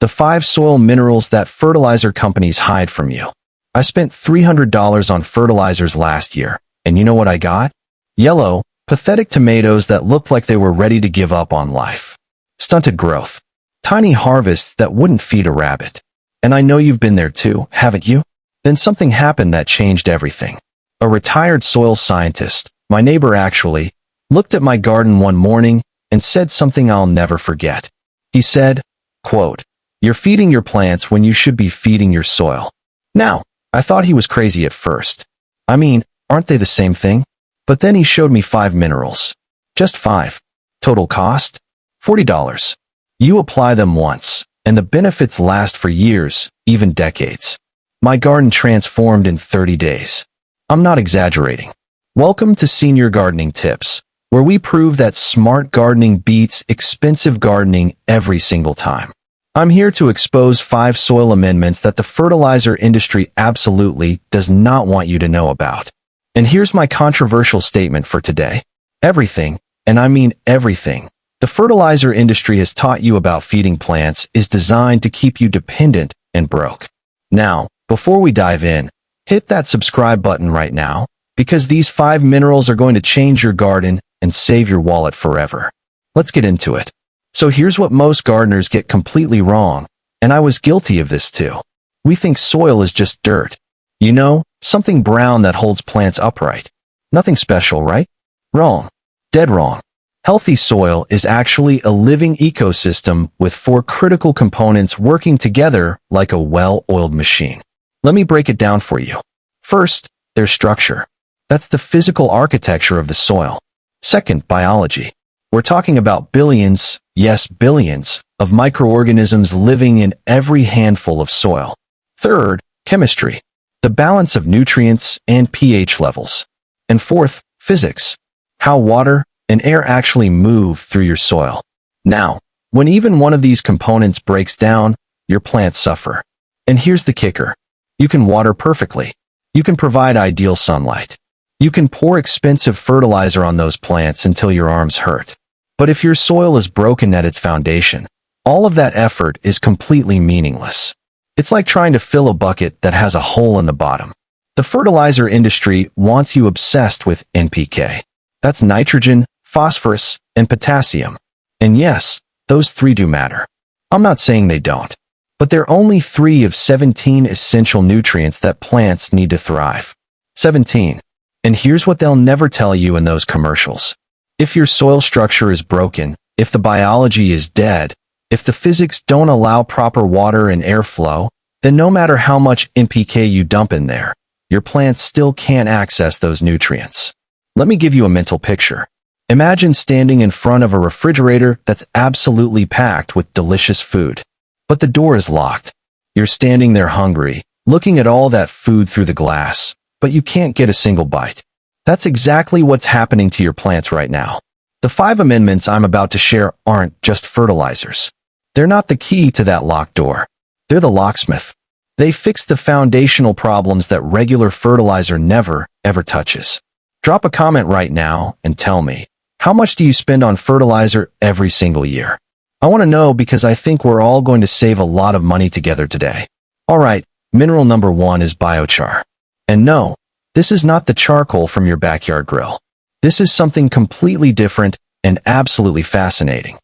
The 5 soil minerals that fertilizer companies hide from you. I spent $300 on fertilizers last year, and you know what I got? Yellow, pathetic tomatoes that looked like they were ready to give up on life. Stunted growth. Tiny harvests that wouldn't feed a rabbit. And I know you've been there too, haven't you? Then something happened that changed everything. A retired soil scientist, my neighbor actually, looked at my garden one morning and said something I'll never forget. He said, quote, "You're feeding your plants when you should be feeding your soil." Now, I thought he was crazy at first. I mean, aren't they the same thing? But then he showed me 5 minerals. Just 5. Total cost? $40. You apply them once, and the benefits last for years, even decades. My garden transformed in 30 days. I'm not exaggerating. Welcome to Senior Gardening Tips, where we prove that smart gardening beats expensive gardening every single time. I'm here to expose 5 soil amendments that the fertilizer industry absolutely does not want you to know about. And here's my controversial statement for today. Everything, and I mean everything, the fertilizer industry has taught you about feeding plants is designed to keep you dependent and broke. Now, before we dive in, hit that subscribe button right now, because these 5 minerals are going to change your garden and save your wallet forever. Let's get into it. So here's what most gardeners get completely wrong, and I was guilty of this too. We think soil is just dirt. You know, something brown that holds plants upright. Nothing special, right? Wrong. Dead wrong. Healthy soil is actually a living ecosystem with 4 critical components working together like a well-oiled machine. Let me break it down for you. First, there's structure. That's the physical architecture of the soil. Second, biology. We're talking about billions, yes, billions, of microorganisms living in every handful of soil. Third, chemistry. The balance of nutrients and pH levels. And fourth, physics. How water and air actually move through your soil. Now, when even one of these components breaks down, your plants suffer. And here's the kicker. You can water perfectly. You can provide ideal sunlight. You can pour expensive fertilizer on those plants until your arms hurt. But if your soil is broken at its foundation, all of that effort is completely meaningless. It's like trying to fill a bucket that has a hole in the bottom. The fertilizer industry wants you obsessed with NPK. That's nitrogen, phosphorus, and potassium. And yes, those 3 do matter. I'm not saying they don't. But they're only 3 of 17 essential nutrients that plants need to thrive. 17. And here's what they'll never tell you in those commercials. If your soil structure is broken, if the biology is dead, if the physics don't allow proper water and airflow, then no matter how much NPK you dump in there, your plants still can't access those nutrients. Let me give you a mental picture. Imagine standing in front of a refrigerator that's absolutely packed with delicious food. But the door is locked. You're standing there hungry, looking at all that food through the glass, but you can't get a single bite. That's exactly what's happening to your plants right now. The 5 amendments I'm about to share aren't just fertilizers. They're not the key to that locked door. They're the locksmith. They fix the foundational problems that regular fertilizer never, ever touches. Drop a comment right now and tell me, how much do you spend on fertilizer every single year? I want to know because I think we're all going to save a lot of money together today. Alright, mineral number 1 is biochar. And no, this is not the charcoal from your backyard grill. This is something completely different and absolutely fascinating.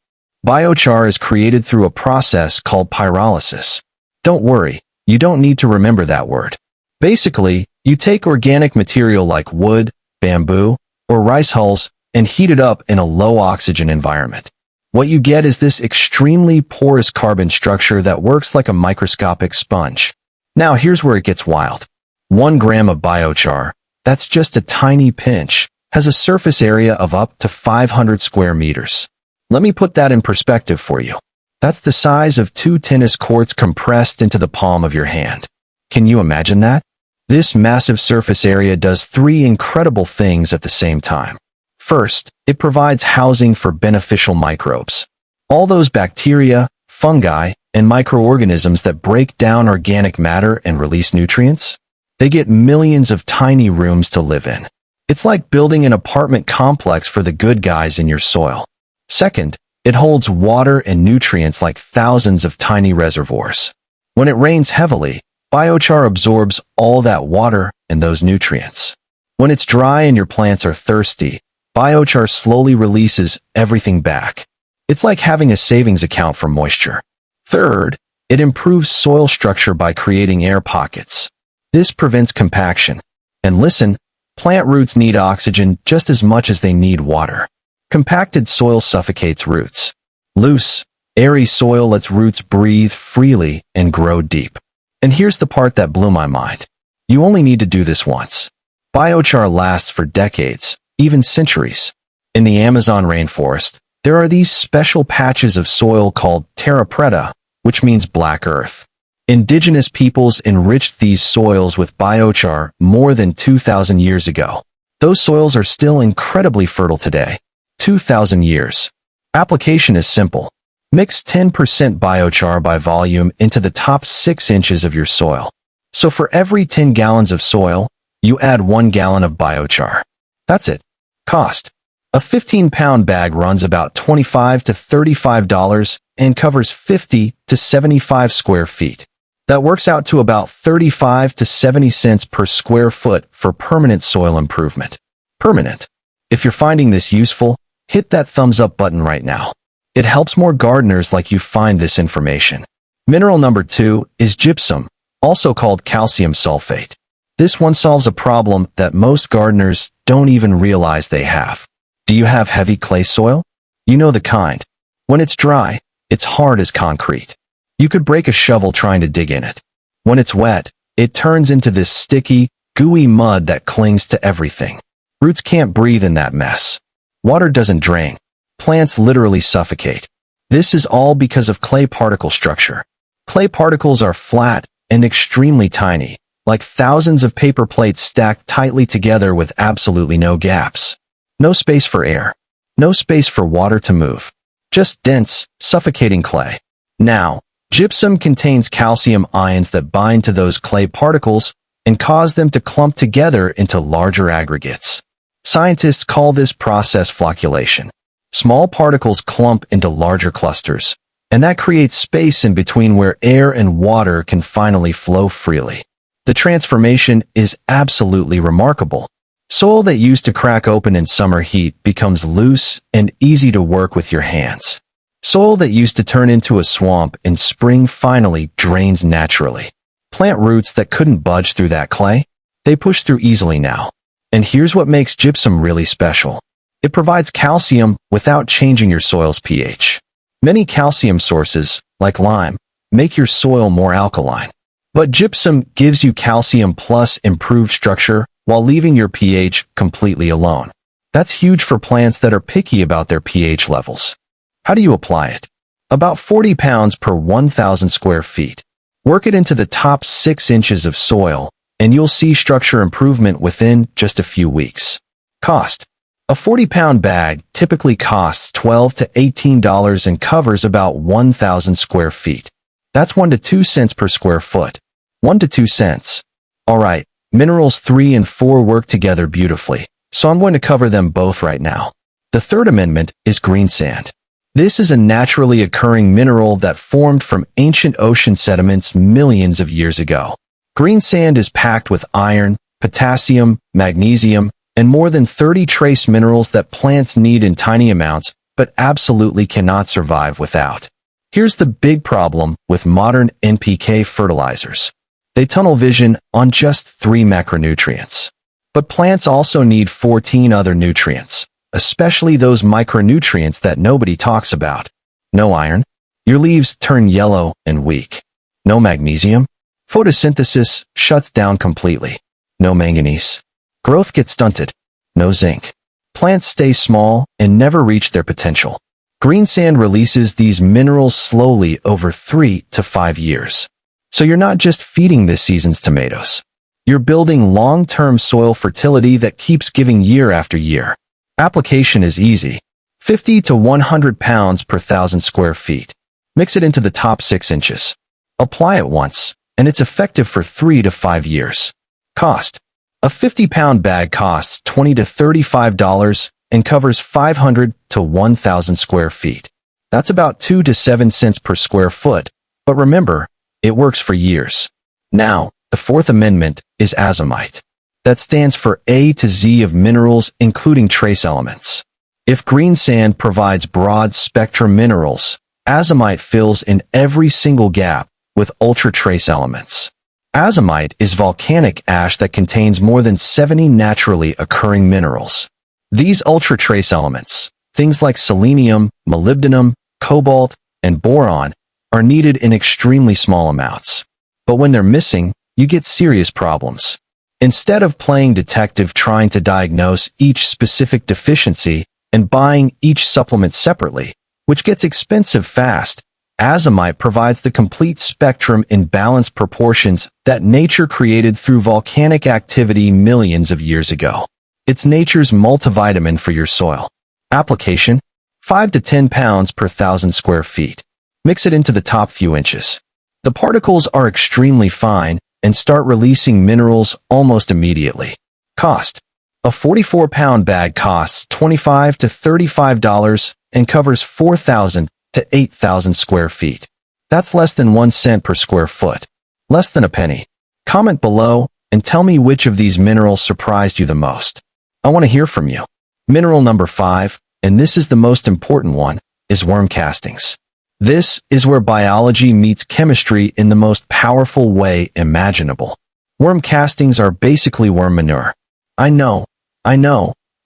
Biochar is created through a process called pyrolysis. Don't worry, you don't need to remember that word. Basically, you take organic material like wood, bamboo, or rice hulls and heat it up in a low-oxygen environment. What you get is this extremely porous carbon structure that works like a microscopic sponge. Now here's where it gets wild. 1 gram of biochar, that's just a tiny pinch, has a surface area of up to 500 square meters. Let me put that in perspective for you. That's the size of 2 tennis courts compressed into the palm of your hand. Can you imagine that? This massive surface area does 3 incredible things at the same time. First, it provides housing for beneficial microbes. All those bacteria, fungi, and microorganisms that break down organic matter and release nutrients, they get millions of tiny rooms to live in. It's like building an apartment complex for the good guys in your soil. Second, It holds water and nutrients like thousands of tiny reservoirs. When it rains heavily, biochar absorbs all that water and those nutrients. When it's dry and your plants are thirsty, biochar slowly releases everything back. It's like having a savings account for moisture. Third, it improves soil structure by creating air pockets. This prevents compaction. And listen, plant roots need oxygen just as much as they need water. Compacted soil suffocates roots. Loose, airy soil lets roots breathe freely and grow deep. And here's the part that blew my mind. You only need to do this once. Biochar lasts for decades, even centuries. In the Amazon rainforest, there are these special patches of soil called terra preta, which means black earth. Indigenous peoples enriched these soils with biochar more than 2,000 years ago. Those soils are still incredibly fertile today. 2,000 years. Application is simple. Mix 10% biochar by volume into the top 6 inches of your soil. So for every 10 gallons of soil, you add 1 gallon of biochar. That's it. Cost. A 15-pound bag runs about $25 to $35 and covers 50 to 75 square feet. That works out to about 35 to 70 cents per square foot for permanent soil improvement. Permanent. If you're finding this useful, hit that thumbs up button right now. It helps more gardeners like you find this information. Mineral number 2 is gypsum, also called calcium sulfate. This one solves a problem that most gardeners don't even realize they have. Do you have heavy clay soil? You know the kind. When it's dry, it's hard as concrete. You could break a shovel trying to dig in it. When it's wet, it turns into this sticky, gooey mud that clings to everything. Roots can't breathe in that mess. Water doesn't drain. Plants literally suffocate. This is all because of clay particle structure. Clay particles are flat and extremely tiny, like thousands of paper plates stacked tightly together with absolutely no gaps. No space for air. No space for water to move. Just dense, suffocating clay. Now, gypsum contains calcium ions that bind to those clay particles and cause them to clump together into larger aggregates. Scientists call this process flocculation. Small particles clump into larger clusters, and that creates space in between where air and water can finally flow freely. The transformation is absolutely remarkable. Soil that used to crack open in summer heat becomes loose and easy to work with your hands. Soil that used to turn into a swamp in spring finally drains naturally. Plant roots that couldn't budge through that clay, they push through easily now. And here's what makes gypsum really special. It provides calcium without changing your soil's pH. Many calcium sources, like lime, make your soil more alkaline. But gypsum gives you calcium plus improved structure while leaving your pH completely alone. That's huge for plants that are picky about their pH levels. How do you apply it? About 40 pounds per 1,000 square feet. Work it into the top 6 inches of soil, and you'll see structure improvement within just a few weeks. Cost. A 40-pound bag typically costs $12 to $18 and covers about 1,000 square feet. That's 1 to 2 cents per square foot. 1 to 2 cents. Alright, minerals 3 and 4 work together beautifully, so I'm going to cover them both right now. The third amendment is greensand. This is a naturally occurring mineral that formed from ancient ocean sediments millions of years ago. Greensand is packed with iron, potassium, magnesium, and more than 30 trace minerals that plants need in tiny amounts, but absolutely cannot survive without. Here's the big problem with modern NPK fertilizers. They tunnel vision on just 3 macronutrients. But plants also need 14 other nutrients, especially those micronutrients that nobody talks about. No iron. Your leaves turn yellow and weak. No magnesium. Photosynthesis shuts down completely. No manganese. Growth gets stunted. No zinc. Plants stay small and never reach their potential. Greensand releases these minerals slowly over 3 to 5 years. So you're not just feeding this season's tomatoes. You're building long-term soil fertility that keeps giving year after year. Application is easy. 50 to 100 pounds per 1,000 square feet. Mix it into the top 6 inches. Apply it once, and it's effective for 3 to 5 years. Cost. A 50-pound bag costs $20 to $35 and covers 500 to 1,000 square feet. That's about 2 to 7 cents per square foot, but remember, it works for years. Now, the fourth amendment is Azomite. That stands for A to Z of minerals, including trace elements. If Greensand provides broad-spectrum minerals, Azomite fills in every single gap with ultra-trace elements. Azomite is volcanic ash that contains more than 70 naturally occurring minerals. These ultra-trace elements, things like selenium, molybdenum, cobalt, and boron, are needed in extremely small amounts. But when they're missing, you get serious problems. Instead of playing detective trying to diagnose each specific deficiency and buying each supplement separately, which gets expensive fast, Azomite provides the complete spectrum in balanced proportions that nature created through volcanic activity millions of years ago. It's nature's multivitamin for your soil. Application: 5 to 10 pounds per 1,000 square feet. Mix it into the top few inches. The particles are extremely fine and start releasing minerals almost immediately. Cost: a 44-pound bag costs $25 to $35 and covers 4,000 to 8,000 square feet. That's less than 1 cent per square foot. Less than a penny. Comment below and tell me which of these minerals surprised you the most. I want to hear from you. Mineral number 5, and this is the most important one, is worm castings. This is where biology meets chemistry in the most powerful way imaginable. Worm castings are basically worm manure. I know,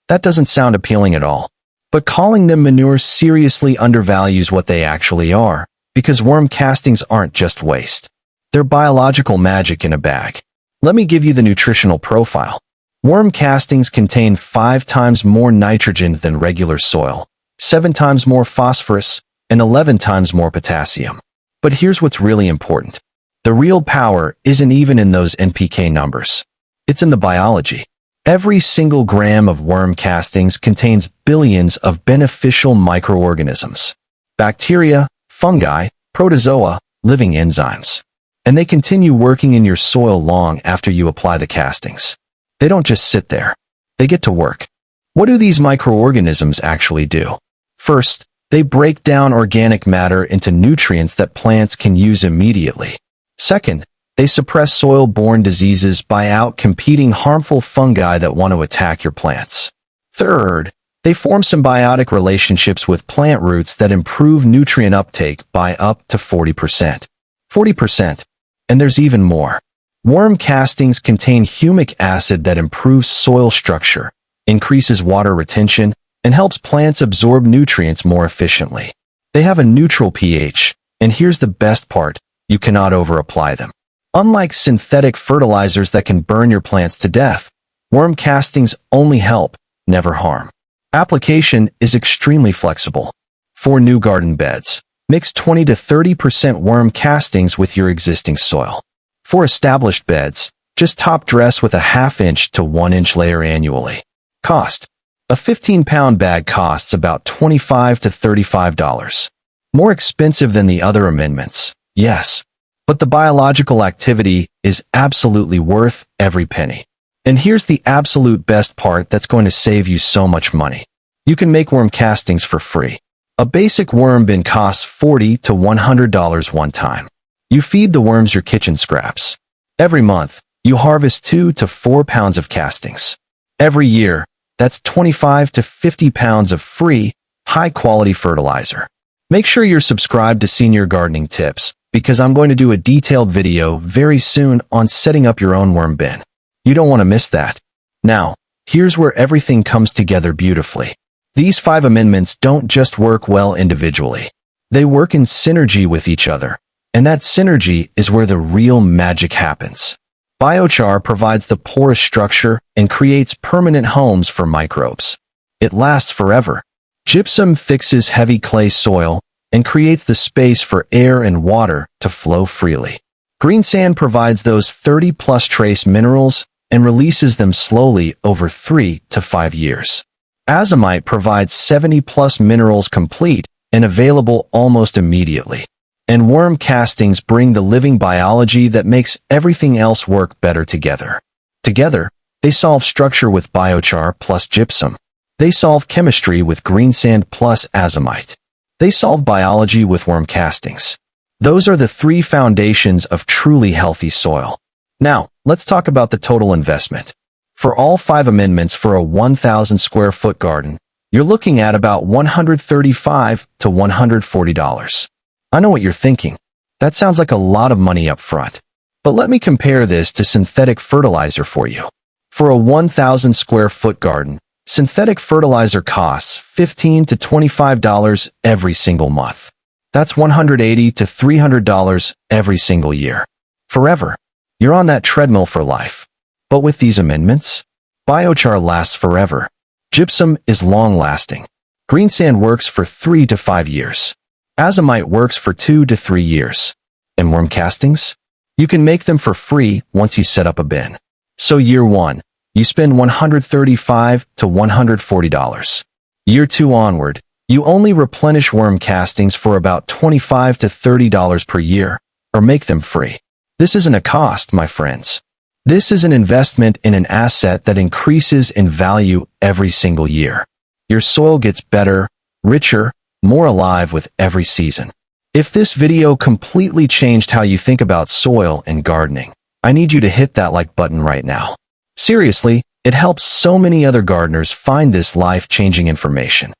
that doesn't sound appealing at all. But calling them manure seriously undervalues what they actually are, because worm castings aren't just waste. They're biological magic in a bag. Let me give you the nutritional profile. Worm castings contain 5 times more nitrogen than regular soil, 7 times more phosphorus, and 11 times more potassium. But here's what's really important. The real power isn't even in those NPK numbers. It's in the biology. Every single gram of worm castings contains billions of beneficial microorganisms. Bacteria, fungi, protozoa, living enzymes. And they continue working in your soil long after you apply the castings. They don't just sit there. They get to work. What do these microorganisms actually do? First, they break down organic matter into nutrients that plants can use immediately. Second, they suppress soil-borne diseases by outcompeting harmful fungi that want to attack your plants. Third, they form symbiotic relationships with plant roots that improve nutrient uptake by up to 40%. 40%. And there's even more. Worm castings contain humic acid that improves soil structure, increases water retention, and helps plants absorb nutrients more efficiently. They have a neutral pH, and here's the best part, you cannot over-apply them. Unlike synthetic fertilizers that can burn your plants to death, worm castings only help, never harm. Application is extremely flexible. For new garden beds, mix 20 to 30% worm castings with your existing soil. For established beds, just top dress with a 1/2 inch to 1 inch layer annually. Cost: a 15-pound bag costs about $25 to $35. More expensive than the other amendments, yes. But the biological activity is absolutely worth every penny. And here's the absolute best part that's going to save you so much money. You can make worm castings for free. A basic worm bin costs $40 to $100 one time. You feed the worms your kitchen scraps. Every month, you harvest 2 to 4 pounds of castings. Every year, that's 25 to 50 pounds of free, high-quality fertilizer. Make sure you're subscribed to Senior Gardening Tips, because I'm going to do a detailed video very soon on setting up your own worm bin. You don't want to miss that. Now, here's where everything comes together beautifully. These 5 amendments don't just work well individually. They work in synergy with each other, and that synergy is where the real magic happens. Biochar provides the porous structure and creates permanent homes for microbes. It lasts forever. Gypsum fixes heavy clay soil and creates the space for air and water to flow freely. Greensand provides those 30-plus trace minerals and releases them slowly over 3 to 5 years. Azomite provides 70-plus minerals complete and available almost immediately. And worm castings bring the living biology that makes everything else work better together. Together, they solve structure with biochar plus gypsum. They solve chemistry with Greensand plus Azomite. They solve biology with worm castings. Those are the three foundations of truly healthy soil. Now, let's talk about the total investment. For all 5 amendments for a 1,000 square foot garden, you're looking at about $135 to $140. I know what you're thinking. That sounds like a lot of money up front. But let me compare this to synthetic fertilizer for you. For a 1,000 square foot garden, synthetic fertilizer costs $15 to $25 every single month. That's $180 to $300 every single year. Forever. You're on that treadmill for life. But with these amendments, Biochar lasts forever. Gypsum is long-lasting. Greensand works for 3 to 5 years. Azomite works for 2 to 3 years. And worm castings? You can make them for free once you set up a bin. So year 1, you spend $135 to $140. Year 2 onward, you only replenish worm castings for about $25 to $30 per year, or make them free. This isn't a cost, my friends. This is an investment in an asset that increases in value every single year. Your soil gets better, richer, more alive with every season. If this video completely changed how you think about soil and gardening, I need you to hit that like button right now. Seriously, it helps so many other gardeners find this life-changing information.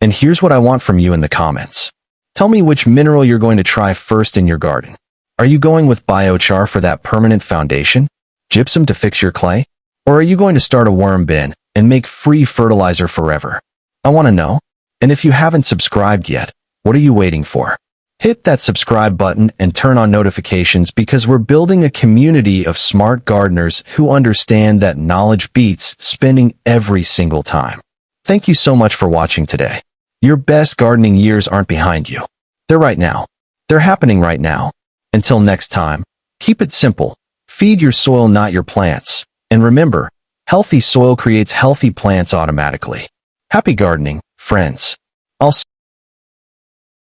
And here's what I want from you in the comments. Tell me which mineral you're going to try first in your garden. Are you going with biochar for that permanent foundation? Gypsum to fix your clay? Or are you going to start a worm bin and make free fertilizer forever? I want to know. And if you haven't subscribed yet, what are you waiting for? Hit that subscribe button and turn on notifications because we're building a community of smart gardeners who understand that knowledge beats spending every single time. Thank you so much for watching today. Your best gardening years aren't behind you. They're right now. They're happening right now. Until next time, keep it simple. Feed your soil, not your plants. And remember, healthy soil creates healthy plants automatically. Happy gardening, friends.